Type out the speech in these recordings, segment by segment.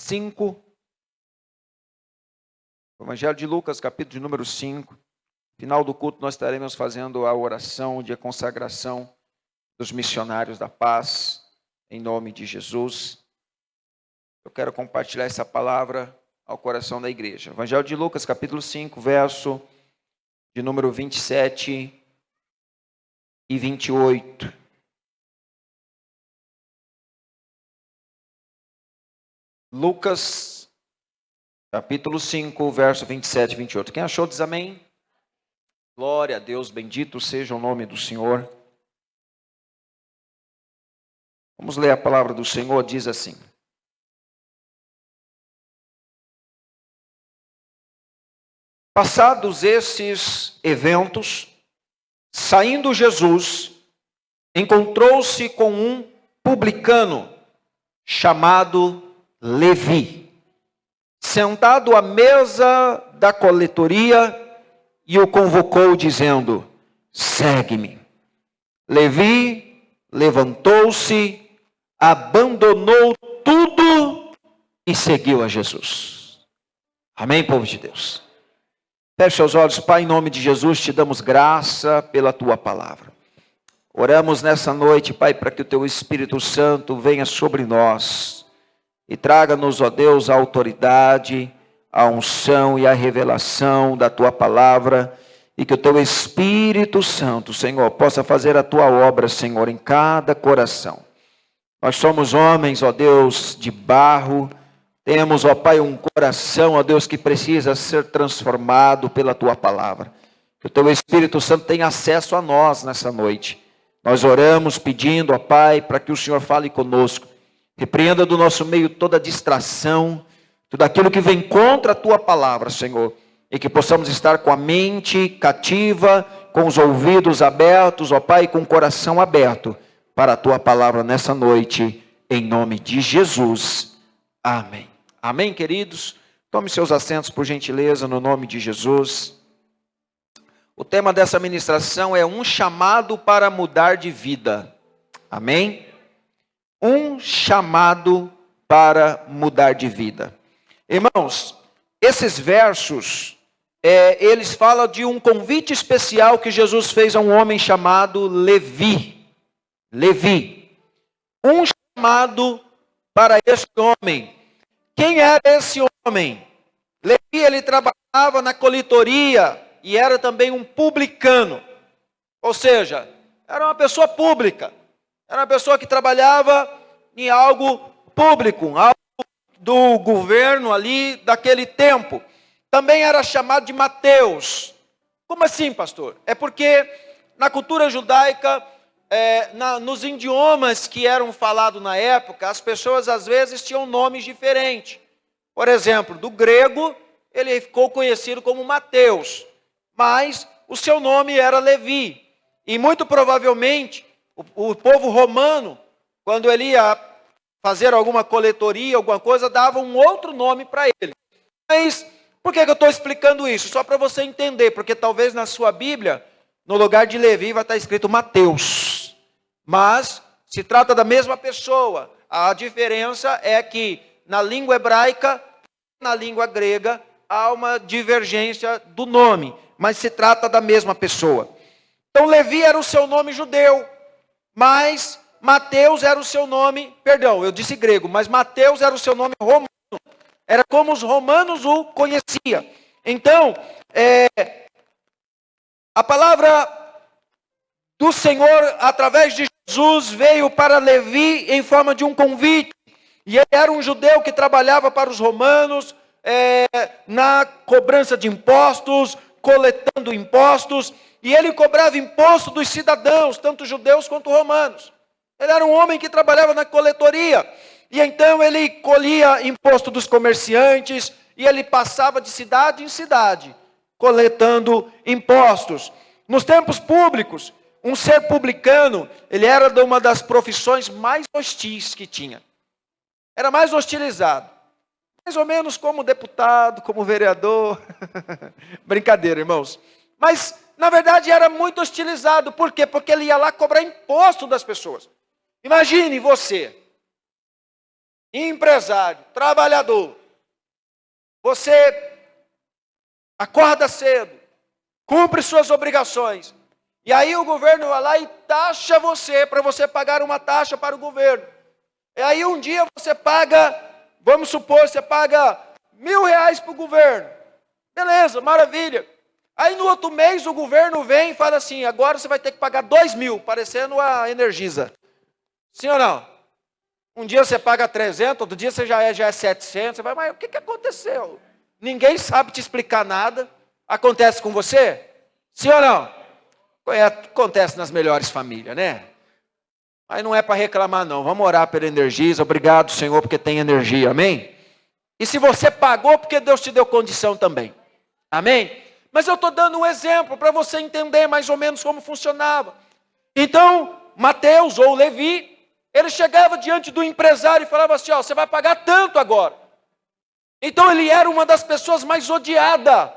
5. Evangelho de Lucas, capítulo de número 5. Final do culto nós estaremos fazendo a oração de consagração dos missionários da paz, em nome de Jesus. Eu quero compartilhar essa palavra ao coração da igreja. Evangelho de Lucas, capítulo 5, verso de número 27 e 28. Lucas, capítulo 5, verso 27 e 28. Quem achou diz amém. Glória a Deus, bendito seja o nome do Senhor. Vamos ler a palavra do Senhor, diz assim. Passados esses eventos, saindo Jesus, encontrou-se com um publicano chamado Levi, sentado à mesa da coletoria, e o convocou dizendo: segue-me. Levi levantou-se, abandonou tudo e seguiu a Jesus. Amém, povo de Deus? Feche os olhos. Pai, em nome de Jesus, te damos graça pela tua palavra. Oramos nessa noite, Pai, para que o teu Espírito Santo venha sobre nós e traga-nos, ó Deus, a autoridade, a unção e a revelação da tua palavra, e que o teu Espírito Santo, Senhor, possa fazer a tua obra, Senhor, em cada coração. Nós somos homens, ó Deus, de barro. Temos, ó Pai, um coração, ó Deus, que precisa ser transformado pela tua palavra. Que o teu Espírito Santo tenha acesso a nós nessa noite. Nós oramos pedindo, ó Pai, para que o Senhor fale conosco. Repreenda do nosso meio toda distração, tudo aquilo que vem contra a tua palavra, Senhor. E que possamos estar com a mente cativa, com os ouvidos abertos, ó Pai, com o coração aberto para a tua palavra nessa noite, em nome de Jesus. Amém. Amém, queridos? Tome seus assentos, por gentileza, no nome de Jesus. O tema dessa ministração é um chamado para mudar de vida. Amém? Um chamado para mudar de vida. Irmãos, esses versos, eles falam de um convite especial que Jesus fez a um homem chamado Levi. Levi. Um chamado para esse homem. Quem era esse homem? Levi, ele trabalhava na coletoria e era também um publicano. Ou seja, era uma pessoa pública. Era uma pessoa que trabalhava em algo público, algo do governo ali daquele tempo. Também era chamado de Mateus. Como assim, pastor? É porque na cultura judaica, nos idiomas que eram falados na época, as pessoas às vezes tinham nomes diferentes. Por exemplo, do grego, ele ficou conhecido como Mateus, mas o seu nome era Levi. E muito provavelmente, o povo romano, quando ele ia fazer alguma coletoria, alguma coisa, dava um outro nome para ele. Mas por que eu estou explicando isso? Só para você entender, porque talvez na sua Bíblia, no lugar de Levi vai estar escrito Mateus. Mas se trata da mesma pessoa. A diferença é que na língua hebraica, na língua grega, há uma divergência do nome, mas se trata da mesma pessoa. Então Levi era o seu nome judeu, mas Mateus era o seu nome, perdão, eu disse grego, mas Mateus era o seu nome romano. Era como os romanos o conheciam. Então, a palavra do Senhor, através de Jesus, veio para Levi em forma de um convite. E ele era um judeu que trabalhava para os romanos, na cobrança de impostos, coletando impostos. E ele cobrava imposto dos cidadãos, tanto judeus quanto romanos. Ele era um homem que trabalhava na coletoria. E então ele colhia imposto dos comerciantes e ele passava de cidade em cidade, coletando impostos. Nos tempos públicos, um ser publicano, ele era de uma das profissões mais hostis que tinha. Era mais hostilizado. Mais ou menos como deputado, como vereador. Brincadeira, irmãos. Mas, na verdade, era muito hostilizado. Por quê? Porque ele ia lá cobrar imposto das pessoas. Imagine você, empresário, trabalhador, você acorda cedo, cumpre suas obrigações, e aí o governo vai lá e taxa você, para você pagar uma taxa para o governo. E aí um dia você paga, vamos supor, você paga R$1.000 para o governo. Beleza, maravilha. Aí no outro mês o governo vem e fala assim, agora você vai ter que pagar 2.000, parecendo a Energisa. Sim ou não? Um dia você paga 300, outro dia você já é 700. Você vai, mas o que aconteceu? Ninguém sabe te explicar nada. Acontece com você? Sim ou não? Acontece nas melhores famílias, né? Mas não é para reclamar não. Vamos orar pela Energisa. Obrigado, Senhor, porque tem energia. Amém? E se você pagou, porque Deus te deu condição também. Amém? Mas eu estou dando um exemplo para você entender mais ou menos como funcionava. Então, Mateus ou Levi, ele chegava diante do empresário e falava assim, ó, você vai pagar tanto agora. Então ele era uma das pessoas mais odiadas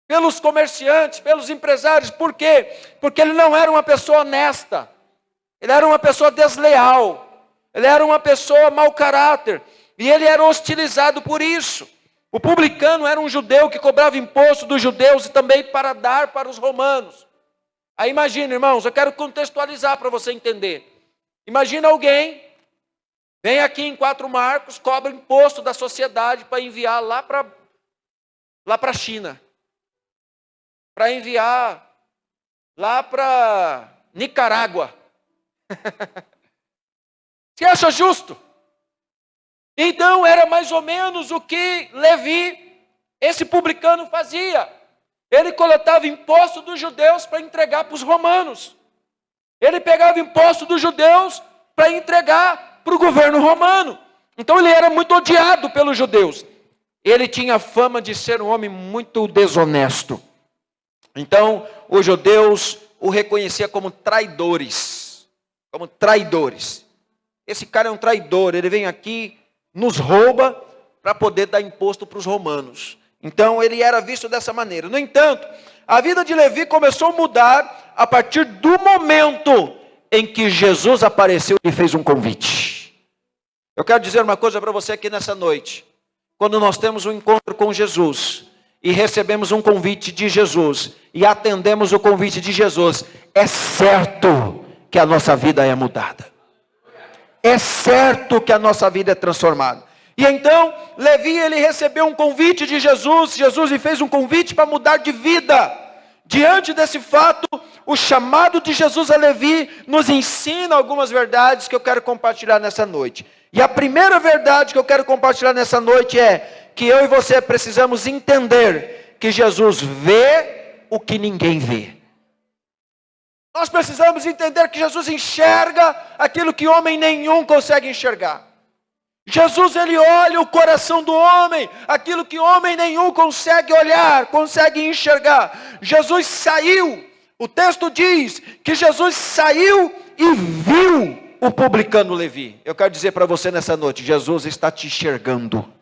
pelos comerciantes, pelos empresários. Por quê? Porque ele não era uma pessoa honesta. Ele era uma pessoa desleal. Ele era uma pessoa mau caráter. E ele era hostilizado por isso. O publicano era um judeu que cobrava imposto dos judeus e também para dar para os romanos. Aí imagina, irmãos, eu quero contextualizar para você entender. Imagina alguém, vem aqui em 4 Marcos, cobra imposto da sociedade para enviar lá para a China. Para enviar lá para Nicarágua. Você acha justo? Então era mais ou menos o que Levi, esse publicano, fazia. Ele coletava imposto dos judeus para entregar para os romanos. Ele pegava imposto dos judeus para entregar para o governo romano. Então ele era muito odiado pelos judeus. Ele tinha fama de ser um homem muito desonesto. Então os judeus o reconheciam como traidores. Como traidores. Esse cara é um traidor, ele vem aqui, nos rouba para poder dar imposto para os romanos. Então ele era visto dessa maneira. No entanto, a vida de Levi começou a mudar a partir do momento em que Jesus apareceu e fez um convite. Eu quero dizer uma coisa para você aqui nessa noite. Quando nós temos um encontro com Jesus e recebemos um convite de Jesus e atendemos o convite de Jesus, é certo que a nossa vida é mudada. É certo que a nossa vida é transformada. E então, Levi, ele recebeu um convite de Jesus. Jesus lhe fez um convite para mudar de vida. Diante desse fato, o chamado de Jesus a Levi nos ensina algumas verdades que eu quero compartilhar nessa noite. E a primeira verdade que eu quero compartilhar nessa noite é que eu e você precisamos entender que Jesus vê o que ninguém vê. Nós precisamos entender que Jesus enxerga aquilo que homem nenhum consegue enxergar. Jesus, ele olha o coração do homem, aquilo que homem nenhum consegue olhar, consegue enxergar. Jesus saiu, o texto diz que Jesus saiu e viu o publicano Levi. Eu quero dizer para você nessa noite, Jesus está te enxergando.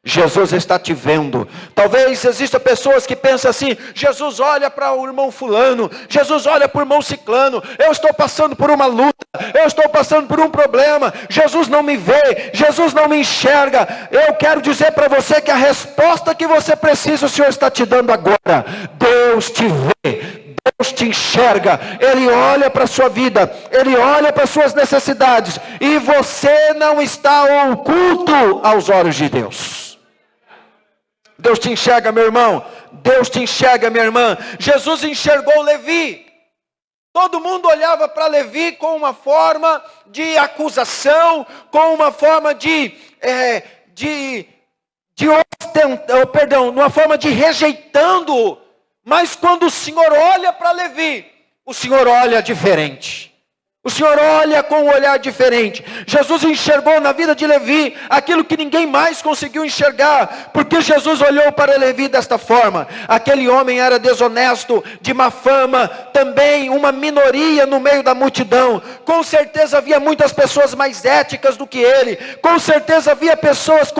Jesus está te vendo. Talvez existam pessoas que pensam assim, Jesus olha para o irmão fulano, Jesus olha para o irmão ciclano, eu estou passando por uma luta, eu estou passando por um problema, Jesus não me vê, Jesus não me enxerga. Eu quero dizer para você que a resposta que você precisa, o Senhor está te dando agora. Deus te vê. Deus te enxerga, Ele olha para a sua vida, Ele olha para as suas necessidades, e você não está oculto aos olhos de Deus. Deus te enxerga, meu irmão. Deus te enxerga, minha irmã. Jesus enxergou Levi. Todo mundo olhava para Levi com uma forma de acusação, com uma forma uma forma de rejeitando. Mas quando o Senhor olha para Levi, o Senhor olha diferente. O Senhor olha com um olhar diferente. Jesus enxergou na vida de Levi aquilo que ninguém mais conseguiu enxergar, porque Jesus olhou para Levi desta forma. Aquele homem era desonesto, de má fama, também uma minoria no meio da multidão. Com certeza havia muitas pessoas mais éticas do que ele. Com certeza havia pessoas com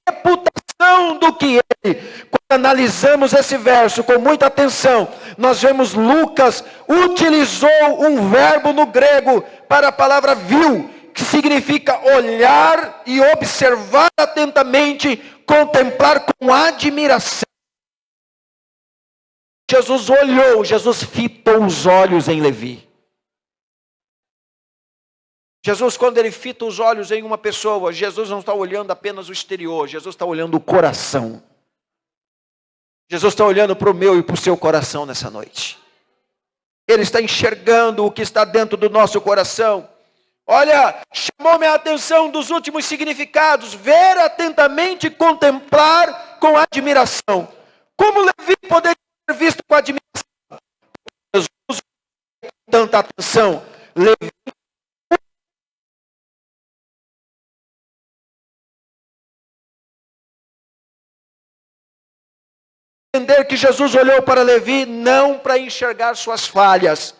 reputação do que ele. Quando analisamos esse verso com muita atenção, nós vemos Lucas utilizou um verbo no grego para a palavra viu, que que significa olhar e observar atentamente, contemplar com admiração. Jesus olhou, Jesus fitou os olhos em Levi. Jesus, quando ele fita os olhos em uma pessoa, Jesus não está olhando apenas o exterior, Jesus está olhando o coração. Jesus está olhando para o meu e para o seu coração nessa noite. Ele está enxergando o que está dentro do nosso coração. Olha, chamou minha atenção dos últimos significados. Ver atentamente e contemplar com admiração. Como Levi poderia ser visto com admiração? Jesus com tanta atenção. Levi entender que Jesus olhou para Levi não para enxergar suas falhas,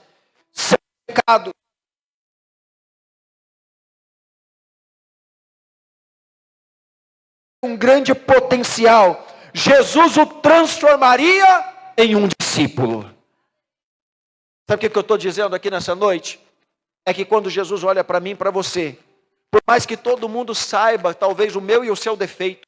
seu pecado. Um grande potencial. Jesus o transformaria em um discípulo. Sabe o que eu estou dizendo aqui nessa noite? É que quando Jesus olha para mim e para você, por mais que todo mundo saiba, talvez o meu e o seu defeito,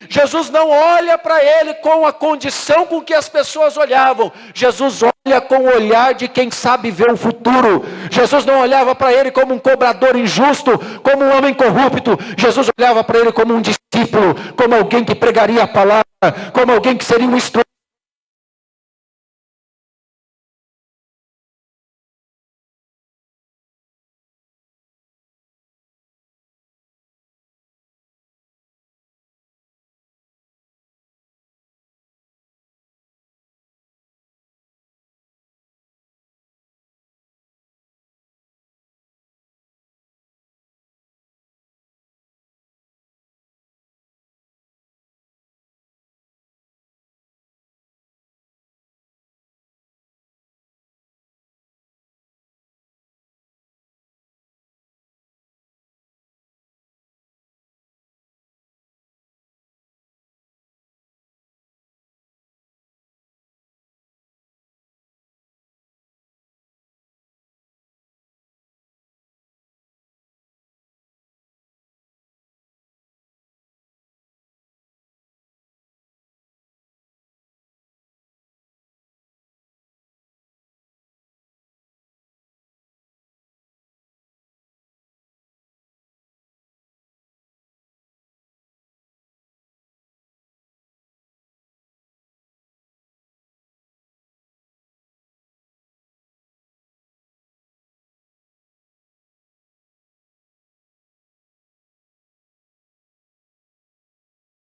Jesus não olha para ele com a condição com que as pessoas olhavam. Jesus olha com o olhar de quem sabe ver o futuro. Jesus não olhava para ele como um cobrador injusto, como um homem corrupto. Jesus olhava para ele como um discípulo, como alguém que pregaria a palavra, como alguém que seria um instrumento.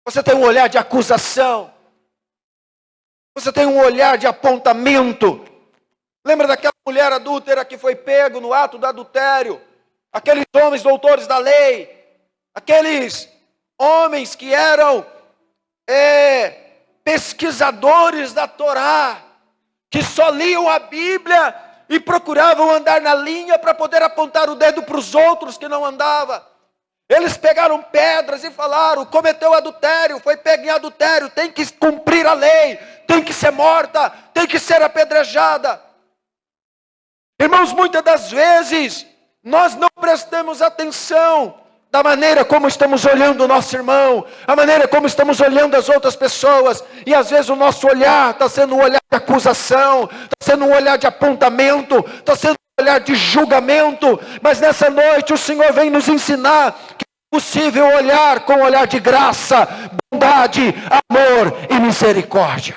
Você tem um olhar de acusação. Você tem um olhar de apontamento. Lembra daquela mulher adúltera que foi pego no ato do adultério? Aqueles homens doutores da lei. Aqueles homens que eram pesquisadores da Torá. Que só liam a Bíblia e procuravam andar na linha para poder apontar o dedo para os outros que não andavam. Eles pegaram pedras e falaram, cometeu adultério, foi pego em adultério, tem que cumprir a lei, tem que ser morta, tem que ser apedrejada. Irmãos, muitas das vezes, nós não prestamos atenção da maneira como estamos olhando o nosso irmão, a maneira como estamos olhando as outras pessoas, e às vezes o nosso olhar está sendo um olhar de acusação, está sendo um olhar de apontamento, está sendo um olhar de julgamento, mas nessa noite o Senhor vem nos ensinar que é possível olhar com um olhar de graça, bondade, amor e misericórdia.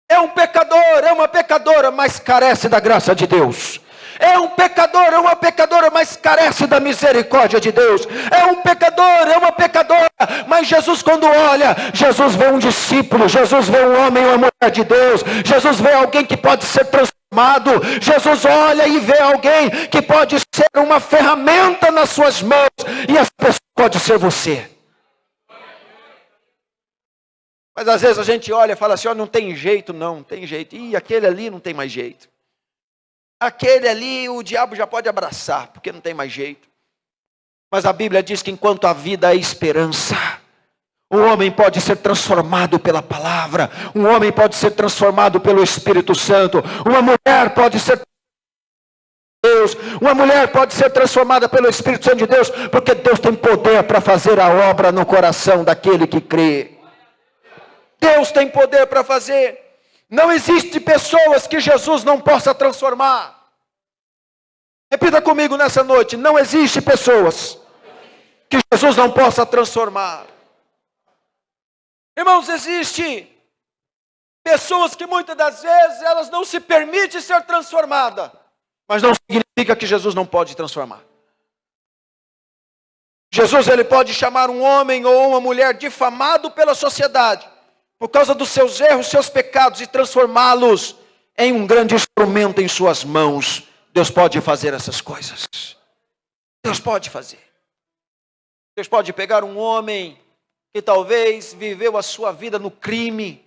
É um pecador, é uma pecadora, mas carece da graça de Deus. É um pecador, é uma pecadora, mas carece da misericórdia de Deus. É um pecador, é uma pecadora, mas Jesus quando olha, Jesus vê um discípulo, Jesus vê um homem, uma mulher de Deus, Jesus vê alguém que pode ser transformado, Jesus olha e vê alguém que pode ser uma ferramenta nas suas mãos, e essa pessoa pode ser você. Mas às vezes a gente olha e fala assim, ó, não tem jeito não, tem jeito, e aquele ali não tem mais jeito. aquele ali o diabo já pode abraçar, porque não tem mais jeito. Mas a Bíblia diz que enquanto a vida é esperança, um homem pode ser transformado pela palavra, um homem pode ser transformado pelo Espírito Santo, uma mulher pode ser Deus, uma mulher pode ser transformada pelo Espírito Santo de Deus, porque Deus tem poder para fazer a obra no coração daquele que crê. Deus tem poder para fazer. Não existe pessoas que Jesus não possa transformar. Repita comigo nessa noite: não existe pessoas que Jesus não possa transformar. Irmãos, existe pessoas que muitas das vezes elas não se permitem ser transformadas, mas não significa que Jesus não pode transformar. Jesus, ele pode chamar um homem ou uma mulher difamado pela sociedade, por causa dos seus erros, seus pecados, e transformá-los em um grande instrumento em suas mãos. Deus pode fazer essas coisas. Deus pode fazer. Deus pode pegar um homem que talvez viveu a sua vida no crime.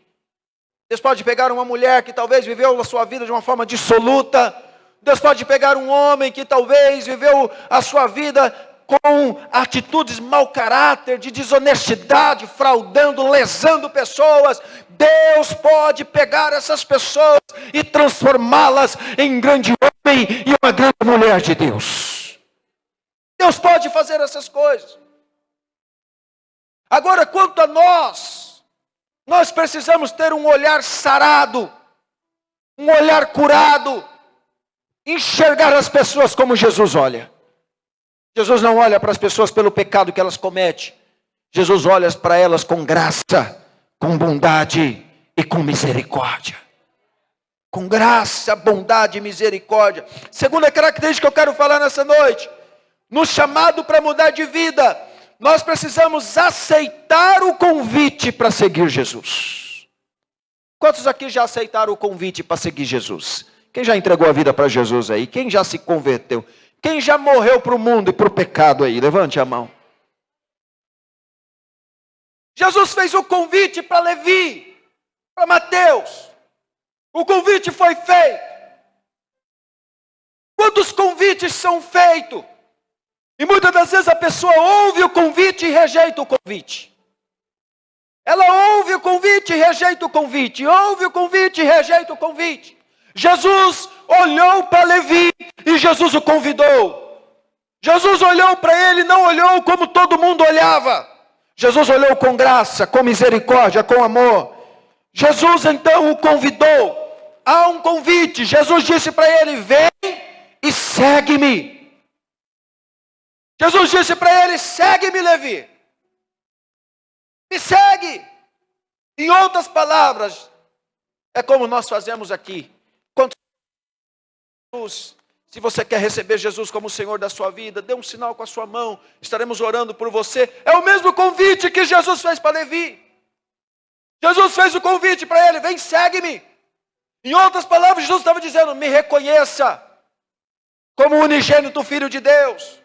Deus pode pegar uma mulher que talvez viveu a sua vida de uma forma dissoluta. Deus pode pegar um homem que talvez viveu a sua vida com atitudes mau caráter, de desonestidade, fraudando, lesando pessoas. Deus pode pegar essas pessoas e transformá-las em grande homem e uma grande mulher de Deus. Deus pode fazer essas coisas. Agora, quanto a nós precisamos ter um olhar sarado, um olhar curado, enxergar as pessoas como Jesus olha. Jesus não olha para as pessoas pelo pecado que elas cometem. Jesus olha para elas com graça, com bondade e com misericórdia. Com graça, bondade e misericórdia. Segunda característica que eu quero falar nessa noite: no chamado para mudar de vida, nós precisamos aceitar o convite para seguir Jesus. Quantos aqui já aceitaram o convite para seguir Jesus? Quem já entregou a vida para Jesus aí? Quem já se converteu? Quem já morreu para o mundo e para o pecado aí? Levante a mão. Jesus fez o convite para Levi, para Mateus. O convite foi feito. Quantos convites são feitos? E muitas das vezes a pessoa ouve o convite e rejeita o convite. Ela ouve o convite e rejeita o convite. Ouve o convite e rejeita o convite. Jesus olhou para Levi e Jesus o convidou. Jesus olhou para ele e não olhou como todo mundo olhava. Jesus olhou com graça, com misericórdia, com amor. Jesus então o convidou. Há um convite. Jesus disse para ele: vem e segue-me. Jesus disse para ele: segue-me, Levi. Me segue. Em outras palavras, é como nós fazemos aqui. Quando Jesus, se você quer receber Jesus como o Senhor da sua vida, dê um sinal com a sua mão, estaremos orando por você. É o mesmo convite que Jesus fez para Levi. Jesus fez o convite para ele: vem, segue-me. Em outras palavras, Jesus estava dizendo: me reconheça como o unigênito Filho de Deus.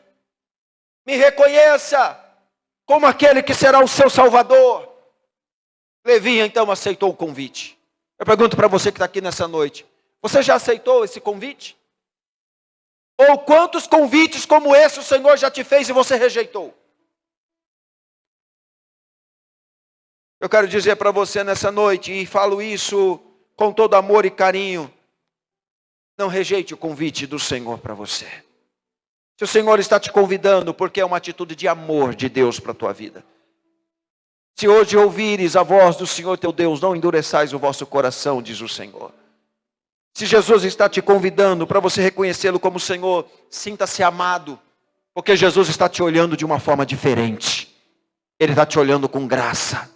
Me reconheça como aquele que será o seu Salvador. Levi então aceitou o convite. Eu pergunto para você que está aqui nessa noite: você já aceitou esse convite? Ou quantos convites como esse o Senhor já te fez e você rejeitou? Eu quero dizer para você nessa noite, e falo isso com todo amor e carinho: não rejeite o convite do Senhor para você. Se o Senhor está te convidando, porque é uma atitude de amor de Deus para a tua vida. Se hoje ouvires a voz do Senhor teu Deus, não endureçais o vosso coração, diz o Senhor. Se Jesus está te convidando para você reconhecê-lo como Senhor, sinta-se amado, porque Jesus está te olhando de uma forma diferente. Ele está te olhando com graça.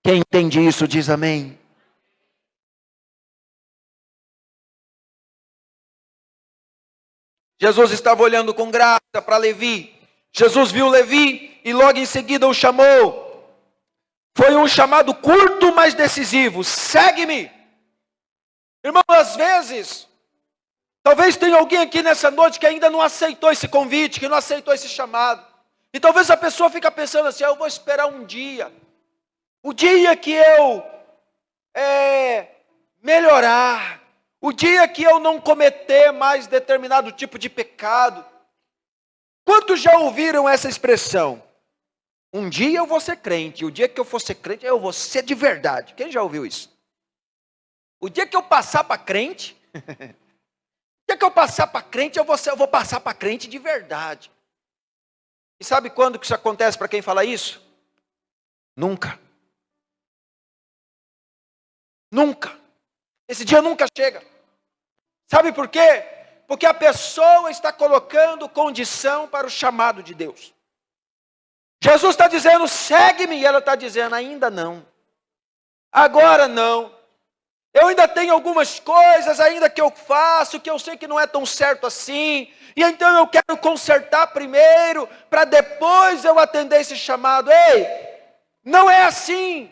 Quem entende isso diz amém. Jesus estava olhando com graça para Levi. Jesus viu Levi e logo em seguida o chamou. Foi um chamado curto, mas decisivo: segue-me. Irmão, às vezes, talvez tenha alguém aqui nessa noite que ainda não aceitou esse convite, que não aceitou esse chamado. E talvez a pessoa fique pensando assim: eu vou esperar um dia. O dia que eu melhorar. O dia que eu não cometer mais determinado tipo de pecado. Quantos já ouviram essa expressão? Um dia eu vou ser crente, o dia que eu for ser crente, eu vou ser de verdade. Quem já ouviu isso? O dia que eu passar para crente, o dia que eu passar para crente, eu vou passar para crente de verdade. E sabe quando que isso acontece para quem fala isso? Nunca. Nunca. Esse dia nunca chega. Sabe por quê? Porque a pessoa está colocando condição para o chamado de Deus. Jesus está dizendo, segue-me, e ela está dizendo, ainda não. Agora não. Eu ainda tenho algumas coisas ainda que eu faço, que eu sei que não é tão certo assim. E então eu quero consertar primeiro, para depois eu atender esse chamado. Ei, não é assim.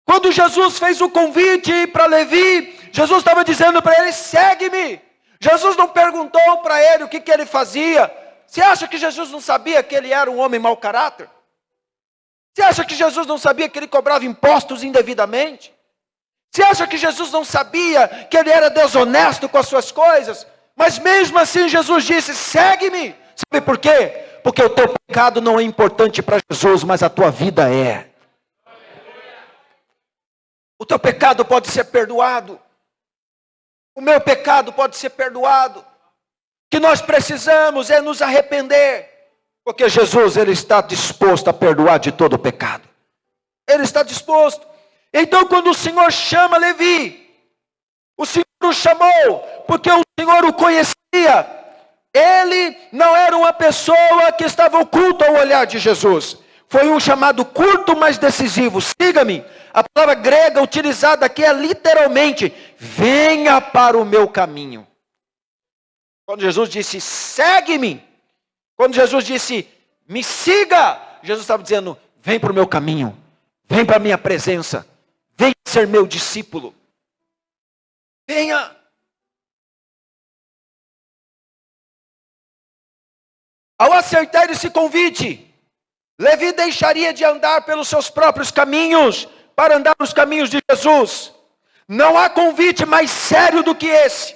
Quando Jesus fez o convite para Levi, Jesus estava dizendo para ele, segue-me. Jesus não perguntou para ele o que ele fazia. Você acha que Jesus não sabia que ele era um homem mau caráter? Você acha que Jesus não sabia que ele cobrava impostos indevidamente? Você acha que Jesus não sabia que ele era desonesto com as suas coisas? Mas mesmo assim Jesus disse, segue-me. Sabe por quê? Porque o teu pecado não é importante para Jesus, mas a tua vida é. O teu pecado pode ser perdoado. O meu pecado pode ser perdoado. O que nós precisamos é nos arrepender. Porque Jesus, ele está disposto a perdoar de todo o pecado. Ele está disposto. Então quando o Senhor chama Levi, o Senhor o chamou, porque o Senhor o conhecia. Ele não era uma pessoa que estava oculta ao olhar de Jesus. Foi um chamado curto, mas decisivo. Siga-me. A palavra grega utilizada aqui é literalmente, venha para o meu caminho. Quando Jesus disse, segue-me. Quando Jesus disse, me siga. Jesus estava dizendo, vem para o meu caminho. Vem para a minha presença. Venha ser meu discípulo. Venha. Ao aceitar esse convite, Levi deixaria de andar pelos seus próprios caminhos para andar nos caminhos de Jesus. Não há convite mais sério do que esse.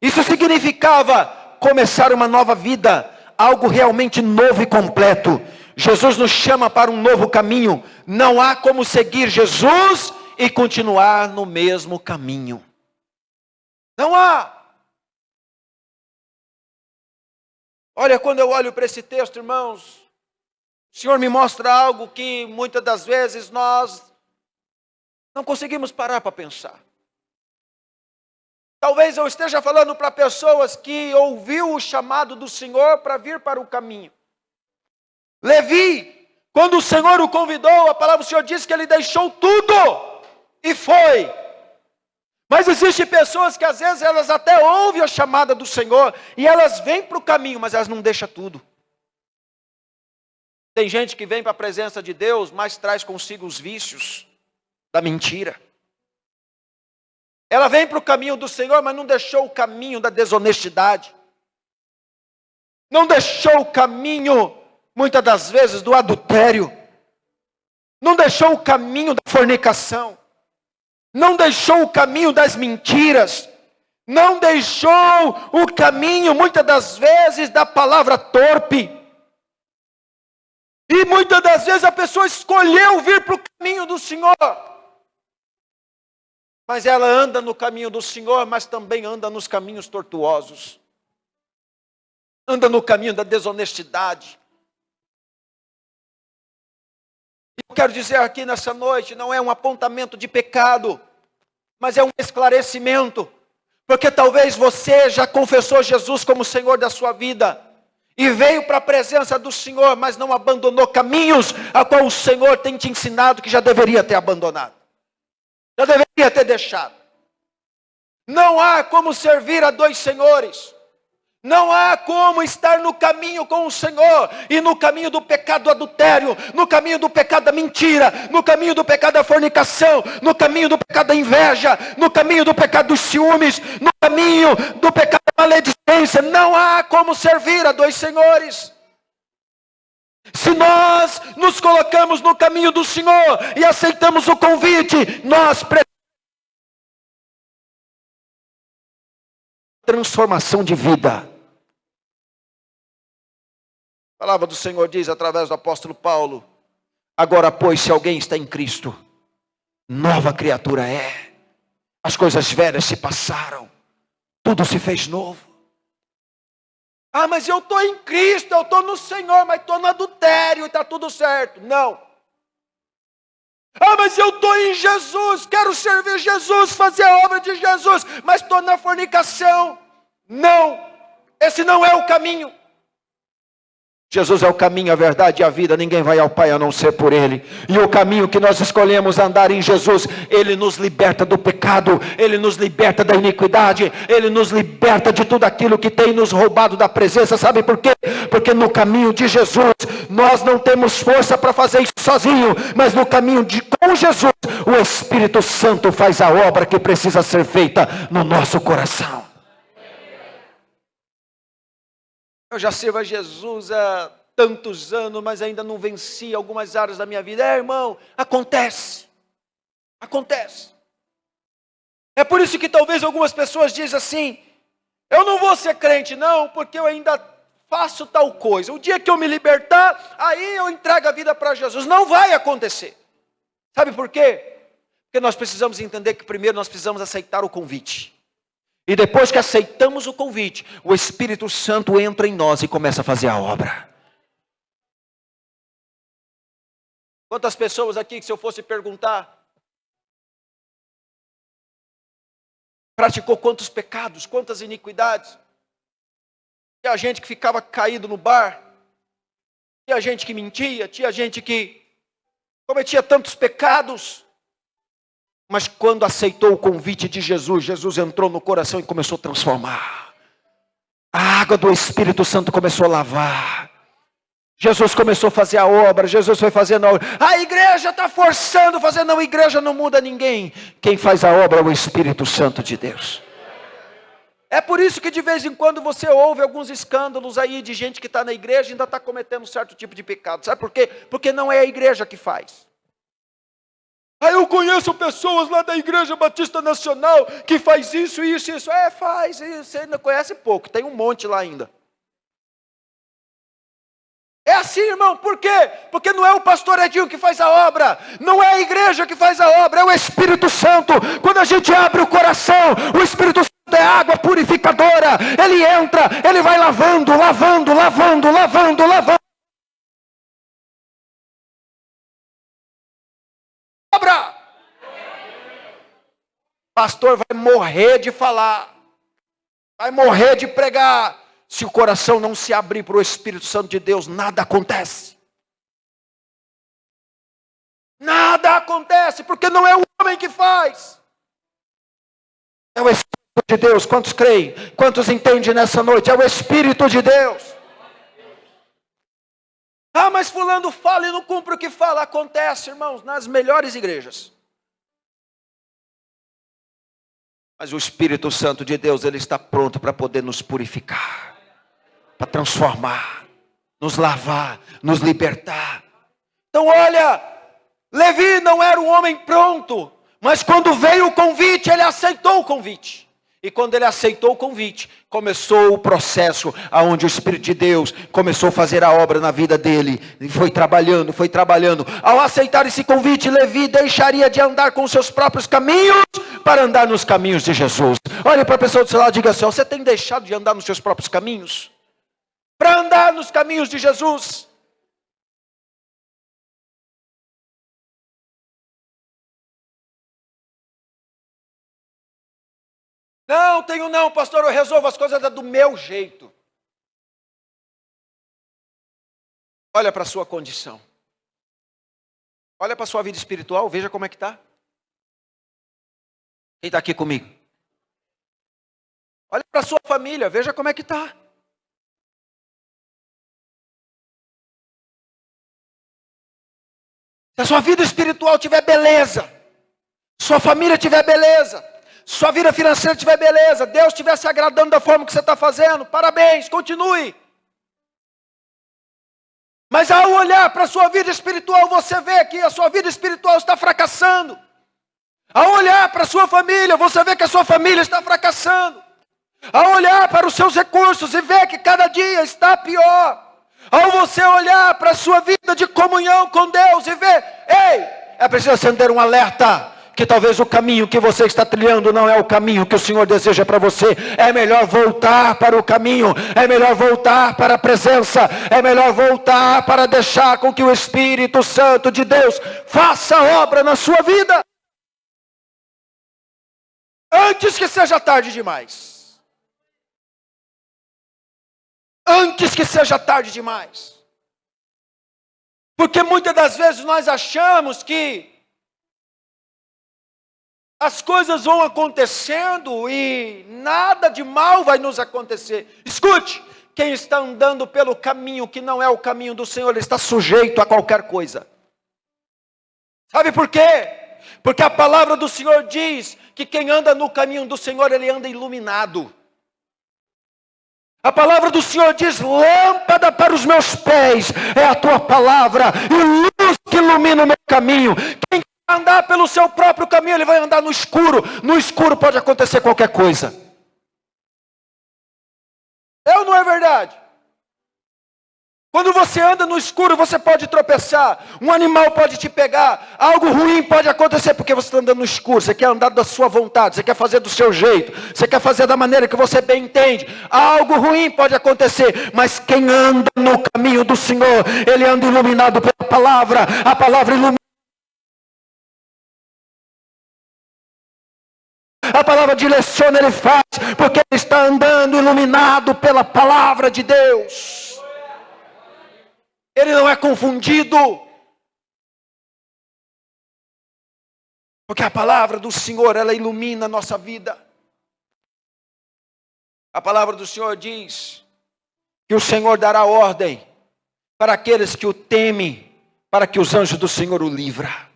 Isso significava começar uma nova vida, algo realmente novo e completo. Jesus nos chama para um novo caminho. Não há como seguir Jesus e continuar no mesmo caminho. Não há. Olha, quando eu olho para esse texto, irmãos, o Senhor me mostra algo que muitas das vezes nós não conseguimos parar para pensar. Talvez eu esteja falando para pessoas que ouviu o chamado do Senhor para vir para o caminho. Levi, quando o Senhor o convidou, a palavra do Senhor diz que ele deixou tudo e foi. Mas existem pessoas que às vezes elas até ouvem a chamada do Senhor e elas vêm para o caminho, mas elas não deixam tudo. Tem gente que vem para a presença de Deus, mas traz consigo os vícios da mentira. Ela vem para o caminho do Senhor, mas não deixou o caminho da desonestidade. Não deixou o caminho, muitas das vezes, do adultério. Não deixou o caminho da fornicação. Não deixou o caminho das mentiras. Não deixou o caminho, muitas das vezes, da palavra torpe. E muitas das vezes a pessoa escolheu vir para o caminho do Senhor. Mas ela anda no caminho do Senhor, mas também anda nos caminhos tortuosos. Anda no caminho da desonestidade. Eu quero dizer aqui nessa noite, não é um apontamento de pecado, mas é um esclarecimento. Porque talvez você já confessou Jesus como Senhor da sua vida. E veio para a presença do Senhor, mas não abandonou caminhos a qual o Senhor tem te ensinado que já deveria ter abandonado. Já deveria ter deixado. Não há como servir a dois senhores. Não há como estar no caminho com o Senhor e no caminho do pecado do adultério, no caminho do pecado da mentira, no caminho do pecado da fornicação, no caminho do pecado da inveja, no caminho do pecado dos ciúmes, no caminho do pecado da maledicência. Não há como servir a dois senhores. Se nós nos colocamos no caminho do Senhor e aceitamos o convite, nós precisamos transformação de vida. A palavra do Senhor diz através do apóstolo Paulo: agora, pois, se alguém está em Cristo, nova criatura é. As coisas velhas se passaram, tudo se fez novo. Ah, mas eu estou em Cristo, eu estou no Senhor, mas estou no adultério e está tudo certo. Não. Ah, mas eu estou em Jesus, quero servir Jesus, fazer a obra de Jesus, mas estou na fornicação. Não, esse não é o caminho. Jesus é o caminho, a verdade e a vida, ninguém vai ao Pai a não ser por Ele. E o caminho que nós escolhemos andar em Jesus, Ele nos liberta do pecado, Ele nos liberta da iniquidade, Ele nos liberta de tudo aquilo que tem nos roubado da presença. Sabe por quê? Porque no caminho de Jesus, nós não temos força para fazer isso sozinho, mas no caminho com Jesus, o Espírito Santo faz a obra que precisa ser feita no nosso coração. Eu já sirvo a Jesus há tantos anos, mas ainda não venci algumas áreas da minha vida. Irmão, acontece. Acontece. É por isso que talvez algumas pessoas dizem assim: eu não vou ser crente não, porque eu ainda faço tal coisa. O dia que eu me libertar, aí eu entrego a vida para Jesus. Não vai acontecer. Sabe por quê? Porque nós precisamos entender que primeiro nós precisamos aceitar o convite. E depois que aceitamos o convite, o Espírito Santo entra em nós e começa a fazer a obra. Quantas pessoas aqui que se eu fosse perguntar, praticou quantos pecados, quantas iniquidades? Tinha gente que ficava caído no bar, tinha gente que mentia, tinha gente que cometia tantos pecados. Mas quando aceitou o convite de Jesus, Jesus entrou no coração e começou a transformar. A água do Espírito Santo começou a lavar. Jesus começou a fazer a obra, Jesus foi fazendo a obra. A igreja está forçando, fazendo, não, a igreja não muda ninguém. Quem faz a obra é o Espírito Santo de Deus. É por isso que de vez em quando você ouve alguns escândalos aí de gente que está na igreja e ainda está cometendo um certo tipo de pecado. Sabe por quê? Porque não é a igreja que faz. Aí eu conheço pessoas lá da Igreja Batista Nacional que faz isso, isso, isso. Faz, você ainda conhece pouco, tem um monte lá ainda. É assim, irmão, por quê? Porque não é o pastor Edinho que faz a obra, não é a igreja que faz a obra, é o Espírito Santo. Quando a gente abre o coração, o Espírito Santo é água purificadora, ele entra, ele vai lavando, lavando, lavando, lavando, lavando. Obra! Pastor vai morrer de falar, vai morrer de pregar. Se o coração não se abrir para o Espírito Santo de Deus, nada acontece. Nada acontece, porque não é o homem que faz. É o Espírito de Deus. Quantos creem? Quantos entendem nessa noite? É o Espírito de Deus. Ah, mas fulano fala e não cumpre o que fala. Acontece, irmãos, nas melhores igrejas. Mas o Espírito Santo de Deus, ele está pronto para poder nos purificar, para transformar, nos lavar, nos libertar. Então olha, Levi não era um homem pronto, mas quando veio o convite, ele aceitou o convite. E quando ele aceitou o convite, começou o processo onde o Espírito de Deus começou a fazer a obra na vida dele. E foi trabalhando, foi trabalhando. Ao aceitar esse convite, Levi deixaria de andar com seus próprios caminhos para andar nos caminhos de Jesus. Olhe para a pessoa do seu lado e diga assim: você tem deixado de andar nos seus próprios caminhos? Para andar nos caminhos de Jesus. Não, tenho não, pastor, eu resolvo as coisas do meu jeito. Olha para a sua condição. Olha para a sua vida espiritual, veja como é que está. Quem está aqui comigo? Olha para a sua família, veja como é que está. Se a sua vida espiritual tiver beleza, sua família tiver beleza, sua vida financeira tiver beleza, Deus estiver se agradando da forma que você está fazendo, parabéns, continue. Mas ao olhar para a sua vida espiritual, você vê que a sua vida espiritual está fracassando. Ao olhar para a sua família, você vê que a sua família está fracassando. Ao olhar para os seus recursos e ver que cada dia está pior. Ao você olhar para a sua vida de comunhão com Deus e ver, ei, é preciso acender um alerta, que talvez o caminho que você está trilhando não é o caminho que o Senhor deseja para você. É melhor voltar para o caminho, é melhor voltar para a presença, é melhor voltar para deixar com que o Espírito Santo de Deus faça obra na sua vida, antes que seja tarde demais. Antes que seja tarde demais. Porque muitas das vezes nós achamos que as coisas vão acontecendo e nada de mal vai nos acontecer. Escute, quem está andando pelo caminho que não é o caminho do Senhor, ele está sujeito a qualquer coisa. Sabe por quê? Porque a palavra do Senhor diz que quem anda no caminho do Senhor, ele anda iluminado. A palavra do Senhor diz, lâmpada para os meus pés é a tua palavra, e luz que ilumina o meu caminho. Quem andar pelo seu próprio caminho, ele vai andar no escuro. No escuro pode acontecer qualquer coisa. É ou não é verdade? Quando você anda no escuro, você pode tropeçar, um animal pode te pegar, algo ruim pode acontecer, porque você está andando no escuro, você quer andar da sua vontade, você quer fazer do seu jeito, você quer fazer da maneira que você bem entende, algo ruim pode acontecer, mas quem anda no caminho do Senhor, ele anda iluminado pela palavra, a palavra ilumina. A palavra direciona, ele faz, porque ele está andando iluminado pela palavra de Deus. Ele não é confundido. Porque a palavra do Senhor, ela ilumina a nossa vida. A palavra do Senhor diz que o Senhor dará ordem para aqueles que o temem, para que os anjos do Senhor o livra.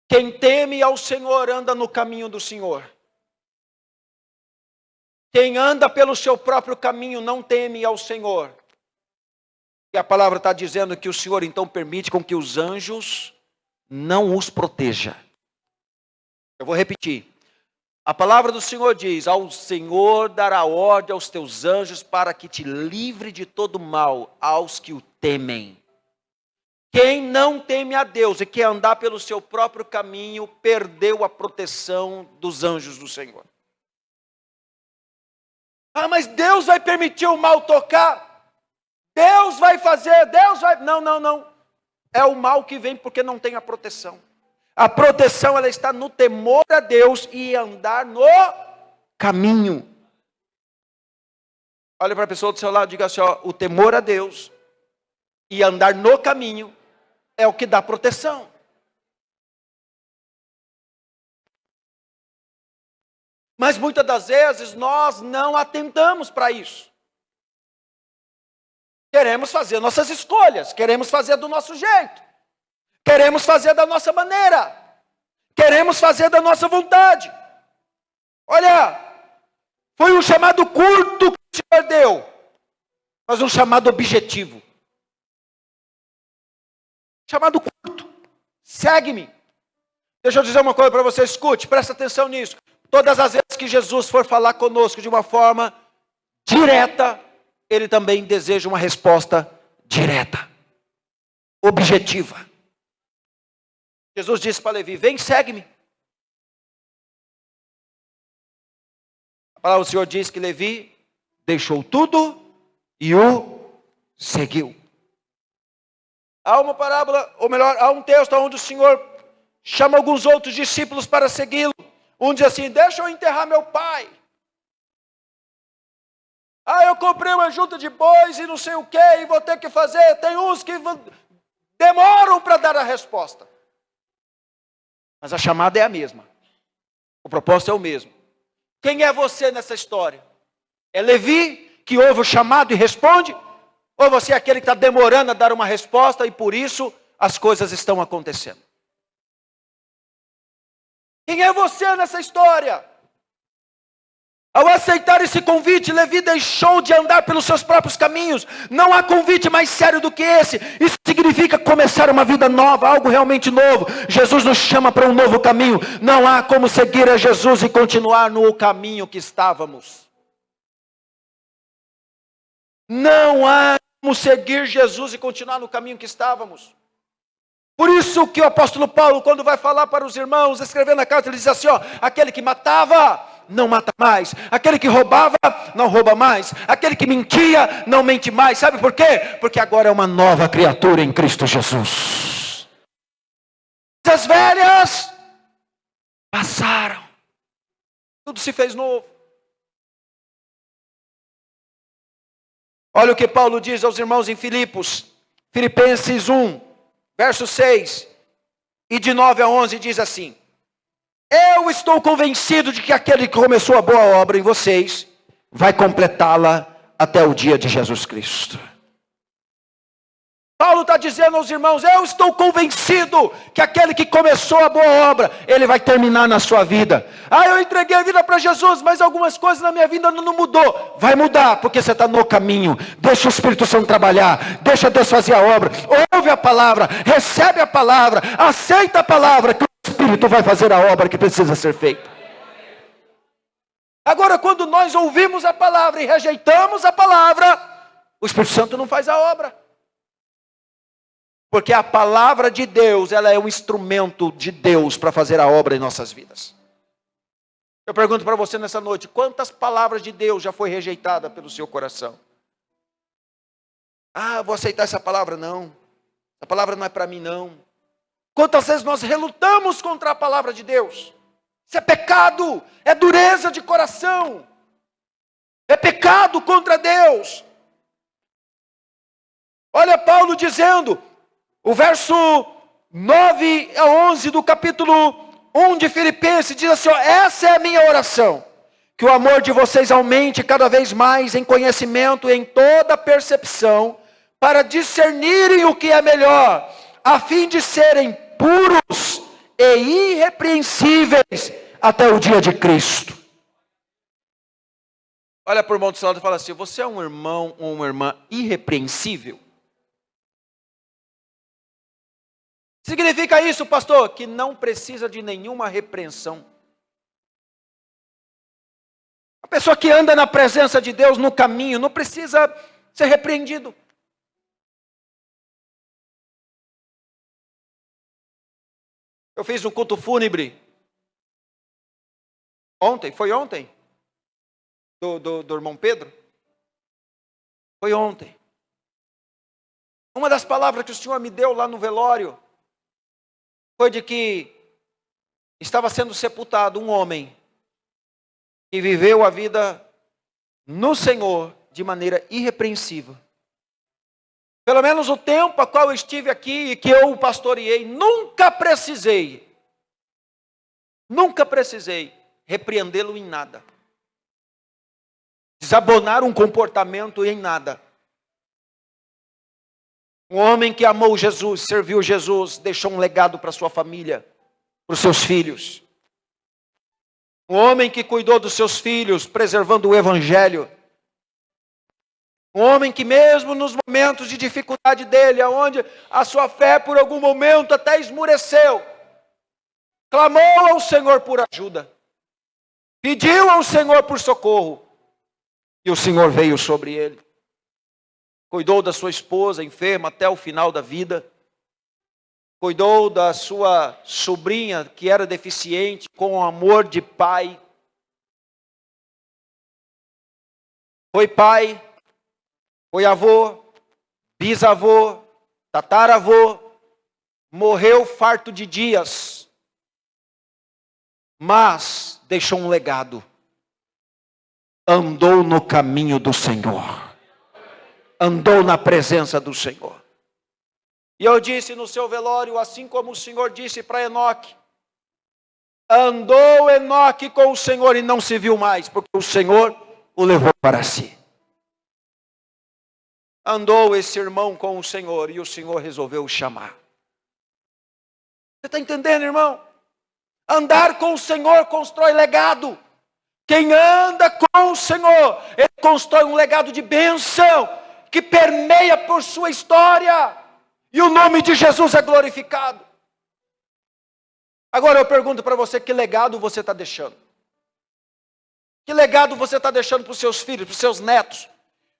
Quem teme ao Senhor anda no caminho do Senhor. Quem anda pelo seu próprio caminho não teme ao Senhor. E a palavra está dizendo que o Senhor então permite com que os anjos não os proteja. Eu vou repetir. A palavra do Senhor diz, ao Senhor dará ordem aos teus anjos para que te livre de todo mal, aos que o temem. Quem não teme a Deus e quer andar pelo seu próprio caminho, perdeu a proteção dos anjos do Senhor. Ah, mas Deus vai permitir o mal tocar? Deus vai fazer, Deus vai... Não. É o mal que vem porque não tem a proteção. A proteção, ela está no temor a Deus e andar no caminho. Olha para a pessoa do seu lado e diga assim, ó, o temor a Deus e andar no caminho é o que dá proteção. Mas muitas das vezes nós não atentamos para isso. Queremos fazer nossas escolhas, queremos fazer do nosso jeito, queremos fazer da nossa maneira, queremos fazer da nossa vontade. Olha, foi um chamado curto que o Senhor deu, mas um chamado objetivo. Chamado curto, segue-me. Deixa eu dizer uma coisa para você, escute, presta atenção nisso. Todas as vezes que Jesus for falar conosco de uma forma direta, ele também deseja uma resposta direta, objetiva. Jesus disse para Levi, vem, segue-me. A palavra do Senhor diz que Levi deixou tudo e o seguiu. Há uma parábola, ou melhor, há um texto onde o Senhor chama alguns outros discípulos para segui-lo. Um diz assim, deixa eu enterrar meu pai. Ah, eu comprei uma junta de bois e não sei o que, e vou ter que fazer. Tem uns que demoram para dar a resposta. Mas a chamada é a mesma. O propósito é o mesmo. Quem é você nessa história? É Levi, que ouve o chamado e responde? Ou você é aquele que está demorando a dar uma resposta e por isso as coisas estão acontecendo? Quem é você nessa história? Ao aceitar esse convite, Levi deixou de andar pelos seus próprios caminhos. Não há convite mais sério do que esse. Isso significa começar uma vida nova, algo realmente novo. Jesus nos chama para um novo caminho. Não há como seguir a Jesus e continuar no caminho que estávamos. Não há como seguir Jesus e continuar no caminho que estávamos. Por isso que o apóstolo Paulo, quando vai falar para os irmãos, escrevendo a carta, ele diz assim, aquele que matava, não mata mais. Aquele que roubava, não rouba mais. Aquele que mentia, não mente mais. Sabe por quê? Porque agora é uma nova criatura em Cristo Jesus. As velhas passaram. Tudo se fez novo. Olha o que Paulo diz aos irmãos em Filipenses 1, verso 6. E de 9 a 11 diz assim: eu estou convencido de que aquele que começou a boa obra em vocês vai completá-la até o dia de Jesus Cristo. Paulo está dizendo aos irmãos, eu estou convencido que aquele que começou a boa obra, ele vai terminar na sua vida. Eu entreguei a vida para Jesus, mas algumas coisas na minha vida não mudou. Vai mudar, porque você está no caminho. Deixa o Espírito Santo trabalhar, deixa Deus fazer a obra. Ouve a palavra, recebe a palavra, aceita a palavra, que o Espírito vai fazer a obra que precisa ser feita. Agora, quando nós ouvimos a palavra e rejeitamos a palavra, o Espírito Santo não faz a obra. Porque a palavra de Deus, ela é um instrumento de Deus para fazer a obra em nossas vidas. Eu pergunto para você nessa noite, quantas palavras de Deus já foi rejeitada pelo seu coração? Vou aceitar essa palavra, não. Essa palavra não é para mim, não. Quantas vezes nós relutamos contra a palavra de Deus? Isso é pecado, é dureza de coração. É pecado contra Deus. Olha Paulo dizendo, o verso 9 a 11 do capítulo 1 de Filipenses diz assim, essa é a minha oração, que o amor de vocês aumente cada vez mais em conhecimento e em toda percepção, para discernirem o que é melhor, a fim de serem puros e irrepreensíveis até o dia de Cristo. Olha para o irmão do seu lado e fala assim, você é um irmão ou uma irmã irrepreensível? Significa isso, pastor? Que não precisa de nenhuma repreensão. A pessoa que anda na presença de Deus, no caminho, não precisa ser repreendido. Eu fiz um culto fúnebre ontem, foi ontem? Do irmão Pedro? Foi ontem. Uma das palavras que o Senhor me deu lá no velório foi de que estava sendo sepultado um homem que viveu a vida no Senhor de maneira irrepreensível. Pelo menos o tempo a qual eu estive aqui e que eu o pastoreei, nunca precisei repreendê-lo em nada. Desabonar um comportamento em nada. Um homem que amou Jesus, serviu Jesus, deixou um legado para sua família, para os seus filhos. Um homem que cuidou dos seus filhos, preservando o evangelho. Um homem que mesmo nos momentos de dificuldade dele, onde a sua fé por algum momento até esmureceu, clamou ao Senhor por ajuda, pediu ao Senhor por socorro, e o Senhor veio sobre ele. Cuidou da sua esposa enferma até o final da vida. Cuidou da sua sobrinha que era deficiente com o amor de pai. Foi pai, foi avô, bisavô, tataravô. Morreu farto de dias. Mas deixou um legado. Andou no caminho do Senhor. Andou na presença do Senhor. E eu disse no seu velório, assim como o Senhor disse para Enoque, andou Enoque com o Senhor e não se viu mais, porque o Senhor o levou para si. Andou esse irmão com o Senhor e o Senhor resolveu o chamar. Você está entendendo, irmão? Andar com o Senhor constrói legado. Quem anda com o Senhor, ele constrói um legado de bênção que permeia por sua história. E o nome de Jesus é glorificado. Agora eu pergunto para você, que legado você está deixando? Que legado você está deixando para os seus filhos, para os seus netos?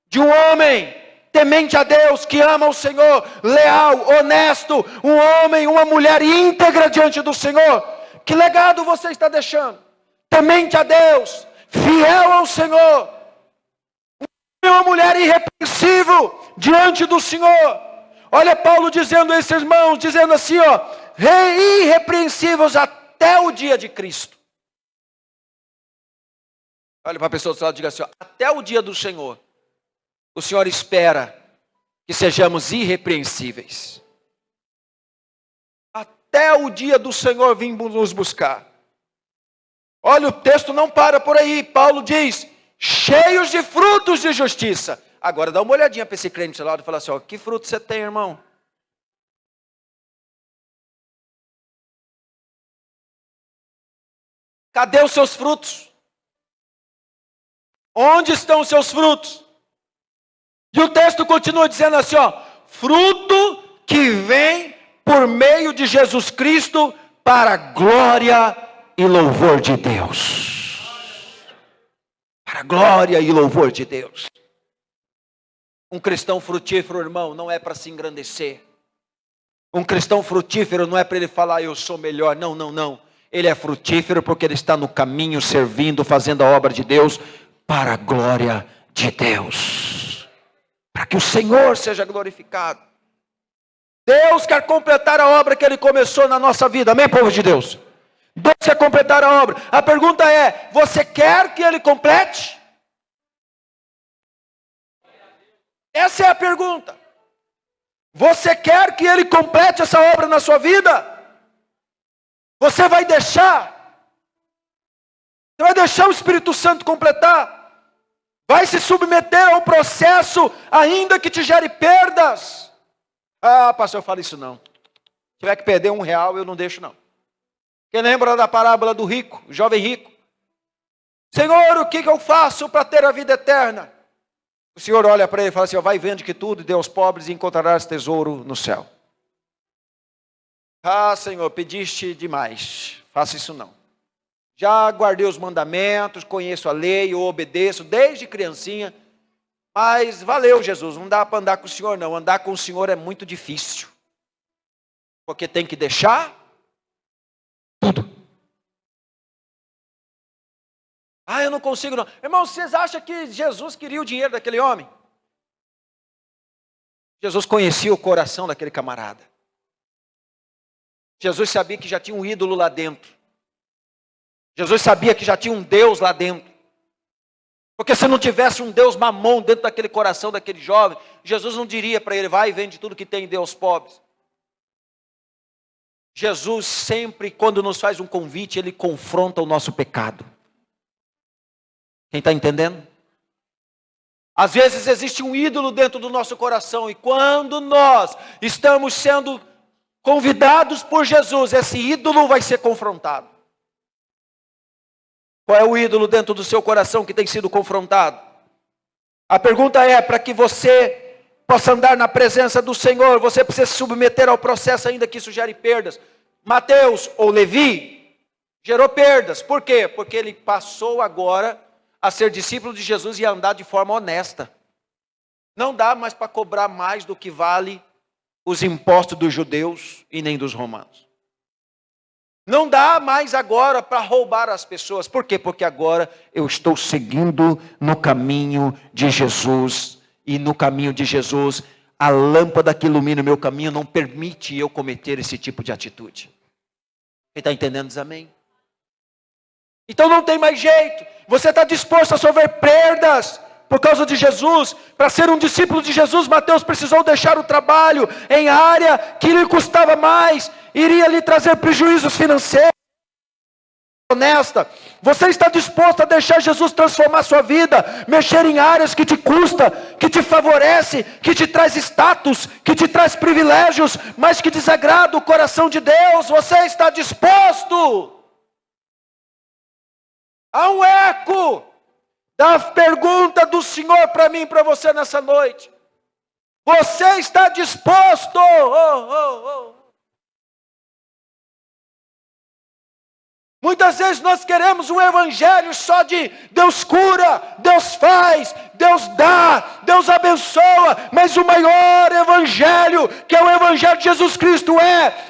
De um homem temente a Deus, que ama o Senhor, leal, honesto, um homem, uma mulher íntegra diante do Senhor. Que legado você está deixando? Temente a Deus, fiel ao Senhor, uma mulher irrepreensível diante do Senhor. Olha Paulo dizendo a esses irmãos, dizendo assim, irrepreensíveis até o dia de Cristo. Olha para a pessoa do seu lado e diga assim, até o dia do Senhor, o Senhor espera que sejamos irrepreensíveis. Até o dia do Senhor vir nos buscar. Olha, o texto não para por aí. Paulo diz, cheios de frutos de justiça. Agora dá uma olhadinha para esse crente do seu lado e fala assim, que fruto você tem, irmão? Cadê os seus frutos? Onde estão os seus frutos? E o texto continua dizendo assim, fruto que vem por meio de Jesus Cristo para a glória e louvor de Deus. Para a glória e louvor de Deus. Um cristão frutífero, irmão, não é para se engrandecer. Um cristão frutífero não é para ele falar, eu sou melhor. Não, não, não. Ele é frutífero porque ele está no caminho, servindo, fazendo a obra de Deus, para a glória de Deus. Para que o Senhor seja glorificado. Deus quer completar a obra que Ele começou na nossa vida. Amém, povo de Deus? Deus quer completar a obra. A pergunta é, você quer que Ele complete? Essa é a pergunta. Você quer que Ele complete essa obra na sua vida? Você vai deixar? Você vai deixar o Espírito Santo completar? Vai se submeter ao processo, ainda que te gere perdas? Ah, pastor, eu falo isso não. Se tiver que perder R$1, eu não deixo não. Quem lembra da parábola do rico, o jovem rico? Senhor, o que eu faço para ter a vida eterna? O Senhor olha para ele e fala assim, vai vende que tudo e dê aos pobres e encontrarás tesouro no céu. Ah, Senhor, pediste demais, faça isso não. Já guardei os mandamentos, conheço a lei, eu obedeço desde criancinha. Mas valeu, Jesus, não dá para andar com o Senhor não. Andar com o Senhor é muito difícil. Porque tem que deixar tudo. Ah, eu não consigo não. Irmão, vocês acham que Jesus queria o dinheiro daquele homem? Jesus conhecia o coração daquele camarada. Jesus sabia que já tinha um ídolo lá dentro. Jesus sabia que já tinha um Deus lá dentro. Porque se não tivesse um Deus mamão dentro daquele coração daquele jovem, Jesus não diria para ele, vai e vende tudo que tem e dê aos pobres. Jesus sempre, quando nos faz um convite, Ele confronta o nosso pecado. Quem está entendendo? Às vezes existe um ídolo dentro do nosso coração, e quando nós estamos sendo convidados por Jesus, esse ídolo vai ser confrontado. Qual é o ídolo dentro do seu coração que tem sido confrontado? A pergunta é, para que você possa andar na presença do Senhor, você precisa se submeter ao processo, ainda que isso gere perdas. Mateus ou Levi gerou perdas. Por quê? Porque ele passou agora a ser discípulo de Jesus e a andar de forma honesta. Não dá mais para cobrar mais do que vale os impostos dos judeus e nem dos romanos. Não dá mais agora para roubar as pessoas. Por quê? Porque agora eu estou seguindo no caminho de Jesus. E no caminho de Jesus, a lâmpada que ilumina o meu caminho não permite eu cometer esse tipo de atitude. Quem está entendendo diz amém? Então não tem mais jeito. Você está disposto a sofrer perdas por causa de Jesus? Para ser um discípulo de Jesus, Mateus precisou deixar o trabalho em área que lhe custava mais, iria lhe trazer prejuízos financeiros. Honesta, você está disposto a deixar Jesus transformar sua vida, mexer em áreas que te custa, que te favorece, que te traz status, que te traz privilégios, mas que desagrada o coração de Deus? Você está disposto Há um eco da pergunta do Senhor para mim e para você nessa noite. Você está disposto? Muitas vezes nós queremos um evangelho só de Deus cura, Deus faz, Deus dá, Deus abençoa. Mas o maior evangelho, que é o evangelho de Jesus Cristo,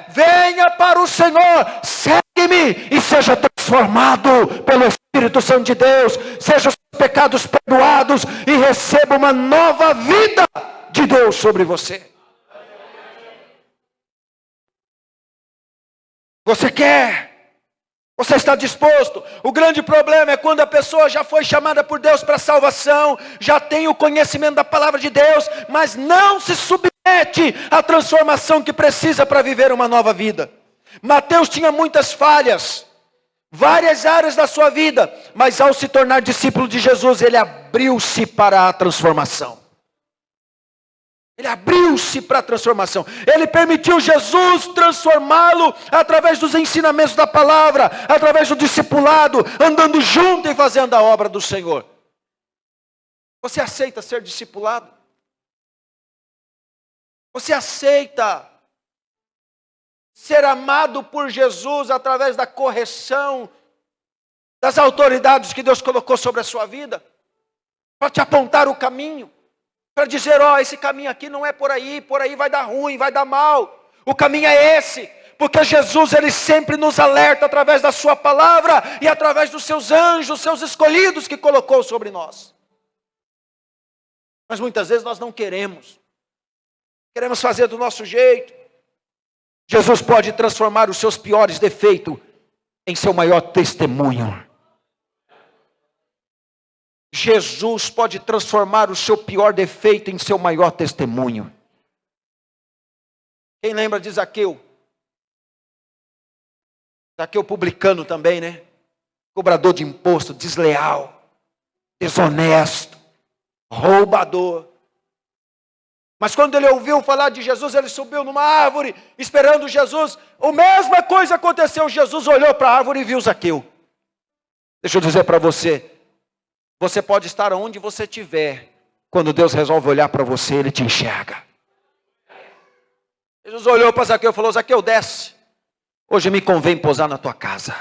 venha para o Senhor, segue-me e seja transformado pelo Espírito Santo de Deus. Seja os seus pecados perdoados e receba uma nova vida de Deus sobre você. Você quer? Você está disposto? O grande problema é quando a pessoa já foi chamada por Deus para salvação, já tem o conhecimento da palavra de Deus, mas não se submete à transformação que precisa para viver uma nova vida. Mateus tinha muitas falhas, várias áreas da sua vida, mas ao se tornar discípulo de Jesus, ele abriu-se para a transformação. Ele abriu-se para a transformação. Ele permitiu Jesus transformá-lo através dos ensinamentos da palavra, através do discipulado, andando junto e fazendo a obra do Senhor. Você aceita ser discipulado? Você aceita ser amado por Jesus através da correção das autoridades que Deus colocou sobre a sua vida? Para te apontar o caminho. Para dizer, esse caminho aqui não é por aí vai dar ruim, vai dar mal. O caminho é esse, porque Jesus, ele sempre nos alerta através da sua palavra e através dos seus anjos, seus escolhidos que colocou sobre nós. Mas muitas vezes nós não queremos fazer do nosso jeito. Jesus pode transformar os seus piores defeitos em seu maior testemunho. Jesus pode transformar o seu pior defeito em seu maior testemunho. Quem lembra de Zaqueu? Zaqueu publicano também, né? Cobrador de imposto, desleal, desonesto, roubador. Mas quando ele ouviu falar de Jesus, ele subiu numa árvore, esperando Jesus. A mesma coisa aconteceu, Jesus olhou para a árvore e viu Zaqueu. Deixa eu dizer para você. Você pode estar onde você estiver. Quando Deus resolve olhar para você, Ele te enxerga. Jesus olhou para Zaqueu e falou, Zaqueu, desce. Hoje me convém pousar na tua casa.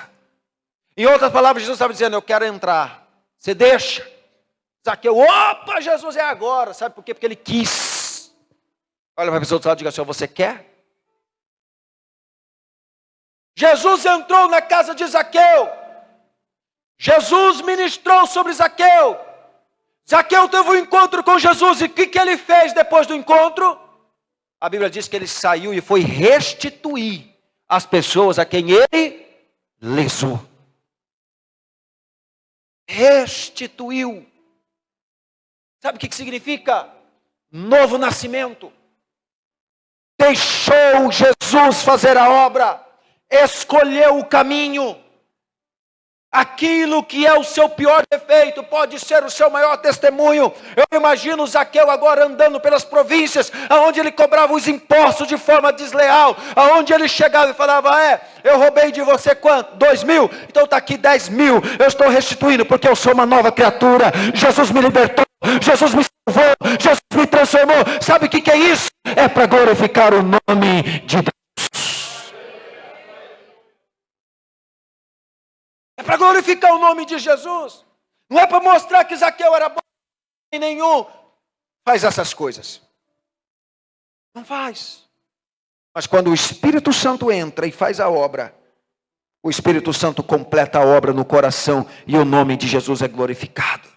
Em outras palavras, Jesus estava dizendo, eu quero entrar. Você deixa? Zaqueu, opa, Jesus, é agora. Sabe por quê? Porque ele quis. Olha para a pessoa do lado e diga assim, você quer? Jesus entrou na casa de Zaqueu. Jesus ministrou sobre Zaqueu. Zaqueu teve um encontro com Jesus. E o que ele fez depois do encontro? A Bíblia diz que ele saiu e foi restituir as pessoas a quem ele lesou. Restituiu. Sabe o que significa? Novo nascimento. Deixou Jesus fazer a obra. Escolheu o caminho. Aquilo que é o seu pior defeito pode ser o seu maior testemunho. Eu imagino Zaqueu agora andando pelas províncias, aonde ele cobrava os impostos de forma desleal, aonde ele chegava e falava, eu roubei de você quanto? 2.000? Então está aqui 10.000, eu estou restituindo porque eu sou uma nova criatura. Jesus me libertou, Jesus me salvou, Jesus me transformou. Sabe o que é isso? É para glorificar o nome de Deus. É para glorificar o nome de Jesus. Não é para mostrar que Zaqueu era bom. Nenhum faz essas coisas. Não faz. Mas quando o Espírito Santo entra e faz a obra, o Espírito Santo completa a obra no coração e o nome de Jesus é glorificado.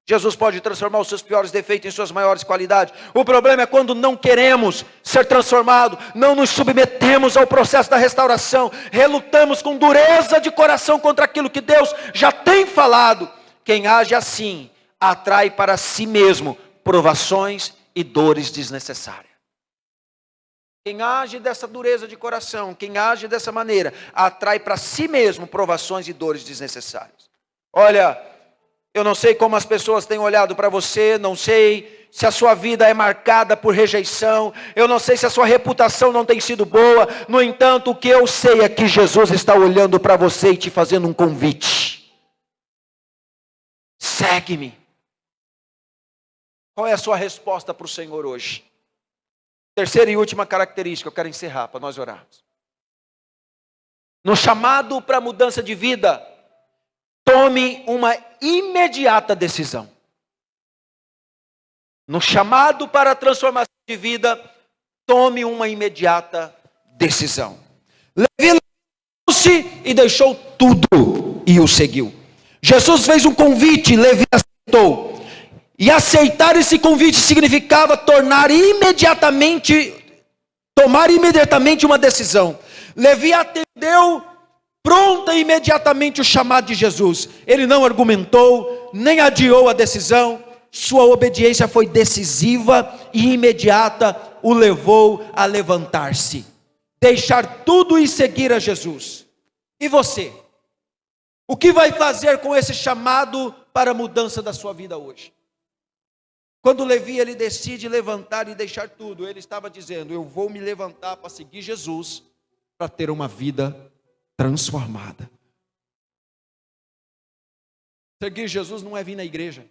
Jesus pode transformar os seus piores defeitos em suas maiores qualidades. O problema é quando não queremos ser transformados, não nos submetemos ao processo da restauração, relutamos com dureza de coração contra aquilo que Deus já tem falado. Quem age assim, atrai para si mesmo provações e dores desnecessárias. Quem age dessa dureza de coração, quem age dessa maneira, atrai para si mesmo provações e dores desnecessárias. Olha, eu não sei como as pessoas têm olhado para você, não sei se a sua vida é marcada por rejeição, eu não sei se a sua reputação não tem sido boa. No entanto, o que eu sei é que Jesus está olhando para você e te fazendo um convite. segue-me. Qual é a sua resposta para o Senhor hoje? Terceira e última característica, eu quero encerrar para nós orarmos. No chamado para a mudança de vida, tome uma imediata decisão. No chamado para a transformação de vida, tome uma imediata decisão. Levi levantou-se e deixou tudo e o seguiu. Jesus fez um convite, Levi aceitou. E aceitar esse convite significava tomar imediatamente uma decisão. Levi atendeu pronta e imediatamente o chamado de Jesus. Ele não argumentou, nem adiou a decisão. Sua obediência foi decisiva e imediata, o levou a levantar-se, deixar tudo e seguir a Jesus. E você? O que vai fazer com esse chamado para a mudança da sua vida hoje? Quando Levi ele decide levantar e deixar tudo, ele estava dizendo: eu vou me levantar para seguir Jesus, para ter uma vida transformada. Seguir Jesus não é vir na igreja.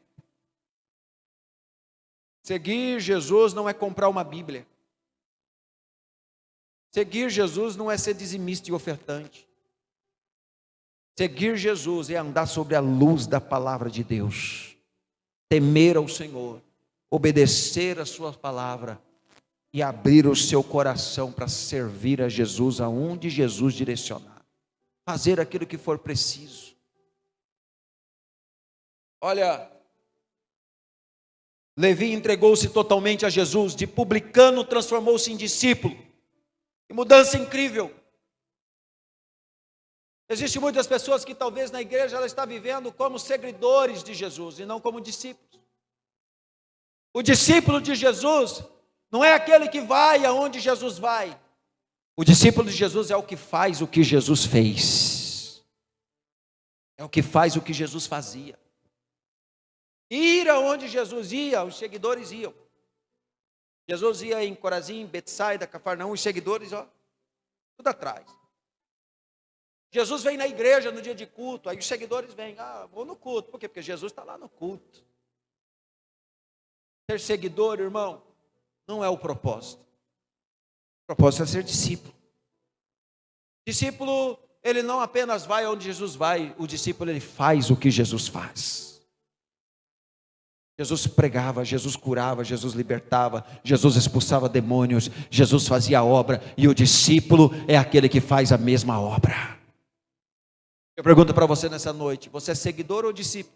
Seguir Jesus não é comprar uma Bíblia. Seguir Jesus não é ser dizimista e ofertante. Seguir Jesus é andar sobre a luz da palavra de Deus, temer ao Senhor, obedecer a sua palavra e abrir o seu coração para servir a Jesus aonde Jesus direcionar. Fazer aquilo que for preciso. Olha, Levi entregou-se totalmente a Jesus, de publicano transformou-se em discípulo. Que mudança incrível. Existem muitas pessoas que talvez na igreja ela está vivendo como seguidores de Jesus e não como discípulos. O discípulo de Jesus não é aquele que vai aonde Jesus vai. O discípulo de Jesus é o que faz o que Jesus fez. É o que faz o que Jesus fazia. Ir aonde Jesus ia, os seguidores iam. Jesus ia em Corazim, Betsaida, Cafarnaum, os seguidores, tudo atrás. Jesus vem na igreja no dia de culto, aí os seguidores vêm, vou no culto. Por quê? Porque Jesus está lá no culto. Ser seguidor, irmão, não é o propósito. O propósito é ser discípulo. Discípulo, ele não apenas vai onde Jesus vai, o discípulo ele faz o que Jesus faz. Jesus pregava, Jesus curava, Jesus libertava, Jesus expulsava demônios, Jesus fazia a obra, e o discípulo é aquele que faz a mesma obra. Eu pergunto para você nessa noite, você é seguidor ou discípulo?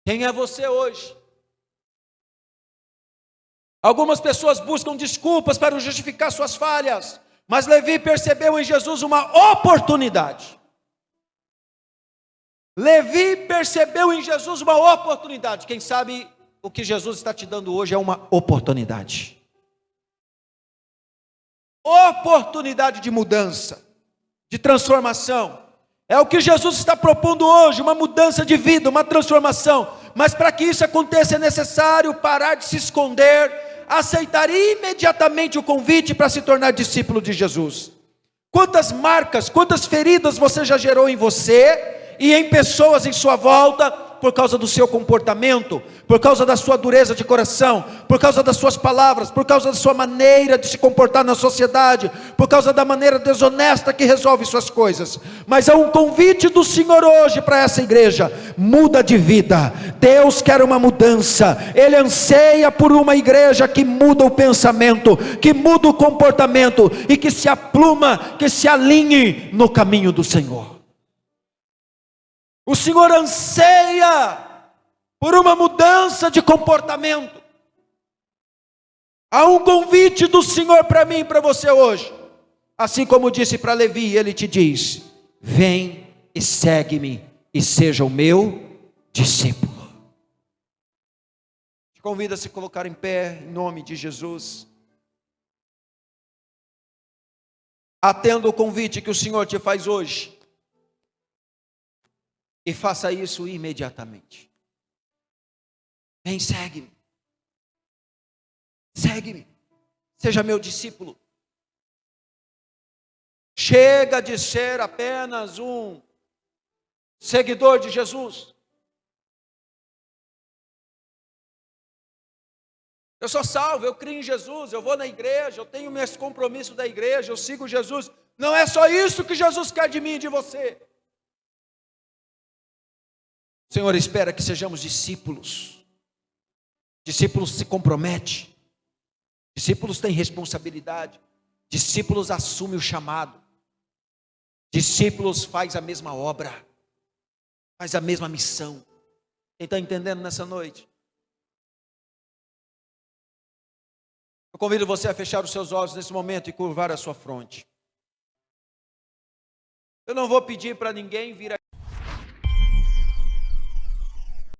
Quem é você hoje? Algumas pessoas buscam desculpas para justificar suas falhas, mas Levi percebeu em Jesus uma oportunidade. Levi percebeu em Jesus uma oportunidade. Quem sabe o que Jesus está te dando hoje é uma oportunidade. Oportunidade de mudança, de transformação. É o que Jesus está propondo hoje, uma mudança de vida, uma transformação. Mas para que isso aconteça é necessário parar de se esconder, aceitar imediatamente o convite para se tornar discípulo de Jesus. Quantas marcas, quantas feridas você já gerou em você e em pessoas em sua volta, por causa do seu comportamento, por causa da sua dureza de coração, por causa das suas palavras, por causa da sua maneira de se comportar na sociedade, por causa da maneira desonesta que resolve suas coisas. Mas há um convite do Senhor hoje para essa igreja: muda de vida. Deus quer uma mudança, Ele anseia por uma igreja que muda o pensamento, que muda o comportamento e que se apluma, que se alinhe no caminho do Senhor. O Senhor anseia por uma mudança de comportamento. Há um convite do Senhor para mim e para você hoje. Assim como disse para Levi, Ele te diz: vem e segue-me e seja o meu discípulo. Te convido a se colocar em pé em nome de Jesus. Atenda o convite que o Senhor te faz hoje. E faça isso imediatamente. Vem, segue-me. Segue-me. Seja meu discípulo. Chega de ser apenas um seguidor de Jesus. Eu sou salvo, eu creio em Jesus, eu vou na igreja, eu tenho meus compromissos da igreja, eu sigo Jesus. Não é só isso que Jesus quer de mim e de você. O Senhor espera que sejamos discípulos. Discípulos se comprometem. Discípulos têm responsabilidade. Discípulos assumem o chamado. Discípulos faz a mesma obra. Faz a mesma missão. Quem está entendendo nessa noite? Eu convido você a fechar os seus olhos nesse momento e curvar a sua fronte. Eu não vou pedir para ninguém vir aqui.